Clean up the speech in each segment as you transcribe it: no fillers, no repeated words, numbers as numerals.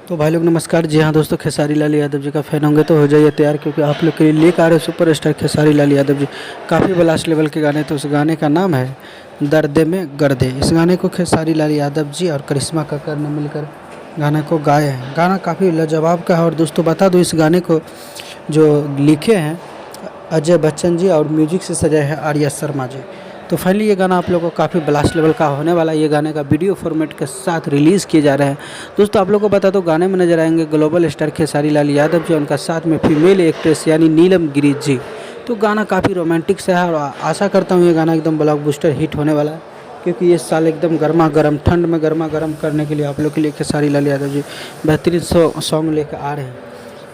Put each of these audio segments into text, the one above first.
तो भाई लोग नमस्कार। जी हाँ दोस्तों, खेसारी लाल यादव जी का फ़ैन होंगे तो हो जाइए तैयार, क्योंकि आप लोग के लिए लेकर आ रहे सुपरस्टार खेसारी लाल यादव जी। काफ़ी ब्लास्ट लेवल के गाने। तो उस गाने का नाम है दर्द में गर्दे। इस गाने को खेसारी लाल यादव जी और करिश्मा कक्कर ने मिलकर गाने को गाए हैं। गाना काफ़ी लाजवाब का है। और दोस्तों बता दूँ, इस गाने को जो लिखे हैं अजय बच्चन जी और म्यूजिक से सजाए हैं आर्या शर्मा जी। तो फाइनली ये गाना आप लोगों को काफ़ी ब्लास्ट लेवल का होने वाला है। ये गाने का वीडियो फॉर्मेट के साथ रिलीज़ किए जा रहे हैं। दोस्तों आप लोगों को बता दो, गाने में नजर आएंगे ग्लोबल स्टार खेसारी लाल यादव जी, उनका साथ में फीमेल एक्ट्रेस यानी नीलम गिरी जी। तो गाना काफ़ी रोमांटिक सा है और आशा करता हूँ ये गाना एकदम ब्लॉकबस्टर हिट होने वाला है, क्योंकि ये साल एकदम गर्मा गर्म, ठंड में गर्मा गर्म करने के लिए आप लोग के लिए खेसारी लाल यादव जी बेहतरीन सॉन्ग लेकर आ रहे हैं।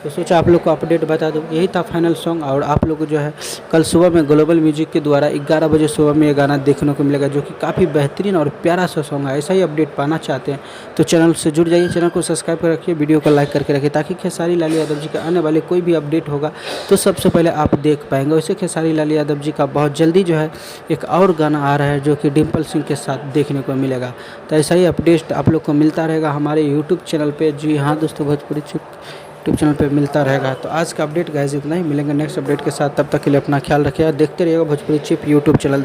तो सोचा आप लोग को अपडेट बता दूं। यही था फाइनल सॉन्ग। और आप लोग को जो है कल सुबह में ग्लोबल म्यूजिक के द्वारा 11 बजे सुबह में ये गाना देखने को मिलेगा, जो कि काफ़ी बेहतरीन और प्यारा सा सॉन्ग है। ऐसा ही अपडेट पाना चाहते हैं तो चैनल से जुड़ जाइए, चैनल को सब्सक्राइब कर रखिए, वीडियो को लाइक करके रखिए, ताकि खेसारी लाल यादव जी का आने वाले कोई भी अपडेट होगा तो सबसे पहले आप देख पाएंगे। वैसे खेसारी लाल यादव जी का बहुत जल्दी जो है एक और गाना आ रहा है, जो कि डिम्पल सिंह के साथ देखने को मिलेगा। तो ऐसा ही अपडेट आप लोग को मिलता रहेगा हमारे यूट्यूब चैनल पर। जी हाँ दोस्तों, भोजपुरी यूट्यूब चैनल पे मिलता रहेगा। तो आज का अपडेट गाइस इतना ही। मिलेंगे नेक्स्ट अपडेट के साथ, तब तक के लिए अपना ख्याल रखिएगा। देखते रहिएगा भोजपुरी चिप यूट्यूब चैनल।